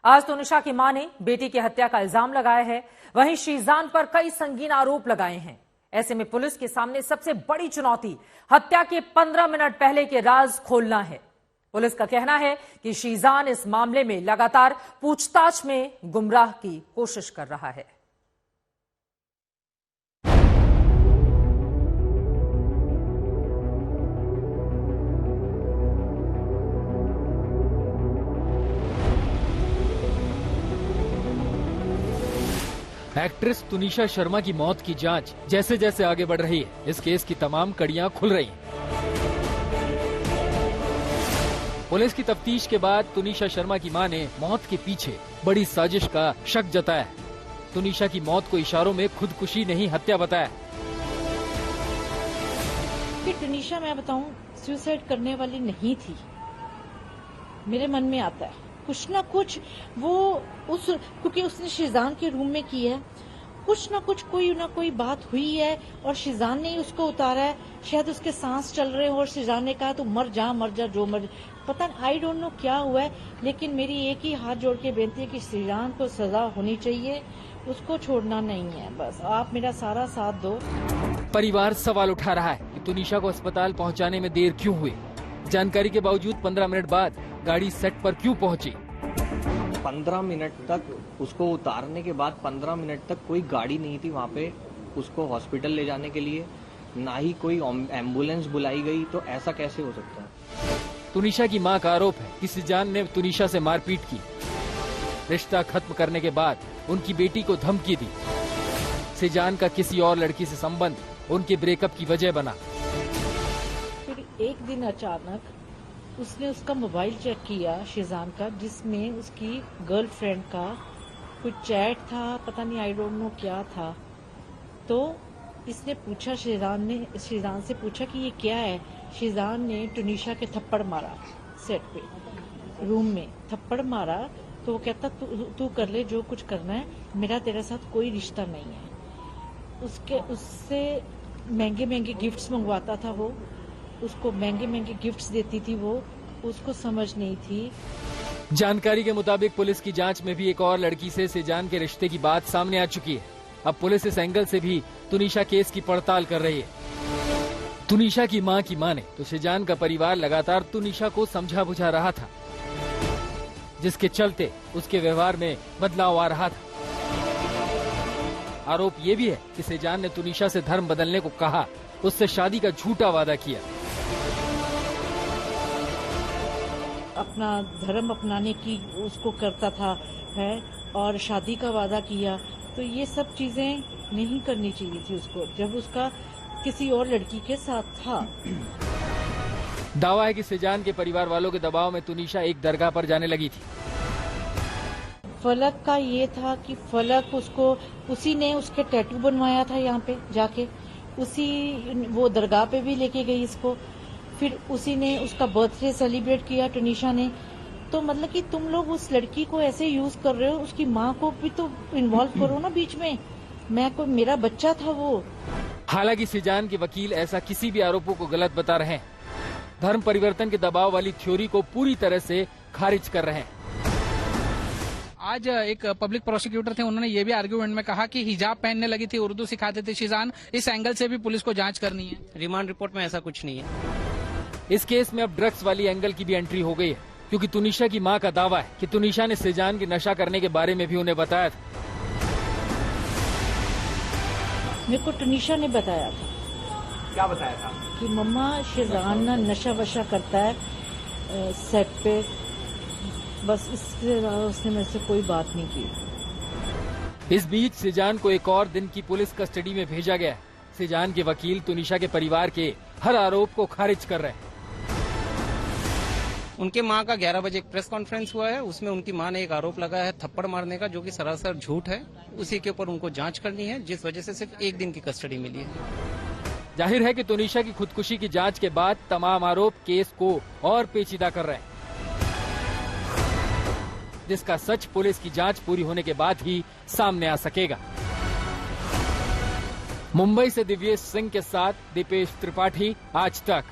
आज तुनिशा की मां ने बेटी की हत्या का इल्जाम लगाया है। वहीं शीजान पर कई संगीन आरोप लगाए हैं। ऐसे में पुलिस के सामने सबसे बड़ी चुनौती हत्या के 15 मिनट पहले के राज खोलना है। पुलिस का कहना है कि शीजान इस मामले में लगातार पूछताछ में गुमराह की कोशिश कर रहा है। एक्ट्रेस तुनिशा शर्मा की मौत की जांच जैसे जैसे आगे बढ़ रही है, इस केस की तमाम कड़ियां खुल रही हैं। पुलिस की तफ्तीश के बाद तुनिशा शर्मा की मां ने मौत के पीछे बड़ी साजिश का शक जताया है। तुनिशा की मौत को इशारों में खुदकुशी नहीं हत्या बताया। कि तुनिशा, मैं बताऊं, सुसाइड करने वाली नहीं थी। मेरे मन में आता है कुछ ना कुछ वो क्योंकि उसने शीजान के रूम में की है, कुछ ना कुछ कोई ना कोई बात हुई है और शीजान ने ही उसको उतारा है। शायद उसके सांस चल रहे हो और शीजान ने कहा तो मर जा जो मर, पता नहीं, आई डोंट नो क्या हुआ है। लेकिन मेरी एक ही हाथ जोड़ के बेनती है कि शीजान को सजा होनी चाहिए, उसको छोड़ना नहीं है। बस आप मेरा सारा साथ दो। परिवार सवाल उठा रहा है कि तुनिशा को अस्पताल पहुंचाने में देर क्यों हुई। जानकारी के बावजूद 15 मिनट बाद गाड़ी सेट पर क्यों पहुंची। 15 मिनट तक उसको उतारने के बाद 15 मिनट तक कोई गाड़ी नहीं थी वहाँ पे उसको हॉस्पिटल ले जाने के लिए, ना ही कोई एम्बुलेंस बुलाई गई। तो ऐसा कैसे हो सकता है। तुनिशा की मां का आरोप है कि शीजान ने तुनिशा से मारपीट की। रिश्ता खत्म करने के बाद उनकी बेटी को धमकी दी। शीजान का किसी और लड़की से संबंध उनके ब्रेकअप की वजह बना। फिर एक दिन अचानक उसने उसका मोबाइल चेक किया शीजान का, जिसमें उसकी गर्लफ्रेंड का कुछ चैट था, पता नहीं, आई डोंट नो क्या था। तो इसने पूछा, शीजान से पूछा कि ये क्या है। शीजान ने तुनिशा के थप्पड़ मारा, सेट पे रूम में थप्पड़ मारा। तो वो कहता तू कर ले जो कुछ करना है, मेरा तेरे साथ कोई रिश्ता नहीं है। उससे महंगे महंगे गिफ्ट्स मंगवाता था वो, उसको महंगे महंगे गिफ्ट्स देती थी वो, उसको समझ नहीं थी। जानकारी के मुताबिक पुलिस की जांच में भी एक और लड़की से शीजान के रिश्ते की बात सामने आ चुकी है। अब पुलिस इस एंगल से भी तुनिशा केस की पड़ताल कर रही है। तुनिशा की मां की माने तो शीजान का परिवार लगातार तुनिशा को समझा बुझा रहा था, जिसके चलते उसके व्यवहार में बदलाव आ रहा था। आरोप ये भी है कि शीजान ने तुनिशा से धर्म बदलने को कहा, उससे शादी का झूठा वादा किया। अपना धर्म अपनाने की उसको करता था है और शादी का वादा किया। तो ये सब चीजें नहीं करनी चाहिए थी उसको, जब उसका किसी और लड़की के साथ था। दावा है कि शीजान के परिवार वालों के दबाव में तुनिशा एक दरगाह पर जाने लगी थी। फलक का ये था कि फलक उसी ने उसके टैटू बनवाया था यहाँ पे जाके, वो दरगाह पे भी लेके गई इसको। फिर उसी ने उसका बर्थडे सेलिब्रेट किया तुनिशा ने। तो मतलब कि तुम लोग उस लड़की को ऐसे यूज कर रहे हो, उसकी माँ को भी तो इन्वॉल्व करो ना बीच में। मेरा बच्चा था वो। हालांकि शीजान के वकील ऐसा किसी भी आरोपों को गलत बता रहे हैं। धर्म परिवर्तन के दबाव वाली थ्योरी को पूरी तरह से खारिज कर रहे हैं। आज एक पब्लिक प्रोसिक्यूटर थे, उन्होंने ये भी आर्गुमेंट में कहा कि हिजाब पहनने लगी थी, उर्दू सिखाते थे शीजान। इस एंगल से भी पुलिस को जांच करनी है। रिमांड रिपोर्ट में ऐसा कुछ नहीं है। इस केस में अब ड्रग्स वाली एंगल की भी एंट्री हो गई है, क्योंकि तुनिशा की मां का दावा है कि तुनिशा ने शीजान के नशा करने के बारे में भी उन्हें बताया था। मेरे को तुनिशा ने बताया था। क्या बताया था? कि मम्मा शीजान ना नशा वशा करता है सेट पे, बस इसके अलावा उसने मेरे से कोई बात नहीं की। इस बीच शीजान को एक और दिन की पुलिस कस्टडी में भेजा गया है। शीजान के वकील तुनिशा के परिवार के हर आरोप को खारिज कर रहे हैं। उनके मां का 11 बजे एक प्रेस कॉन्फ्रेंस हुआ है, उसमें उनकी मां ने एक आरोप लगाया है थप्पड़ मारने का, जो कि सरासर झूठ है। उसी के ऊपर उनको जांच करनी है, जिस वजह से सिर्फ एक दिन की कस्टडी मिली है। जाहिर है कि तुनिशा की खुदकुशी की जांच के बाद तमाम आरोप केस को और पेचीदा कर रहे हैं, जिसका सच पुलिस की जांच पूरी होने के बाद ही सामने आ सकेगा। मुंबई से दिव्येश सिंह के साथ दीपेश त्रिपाठी, आज तक।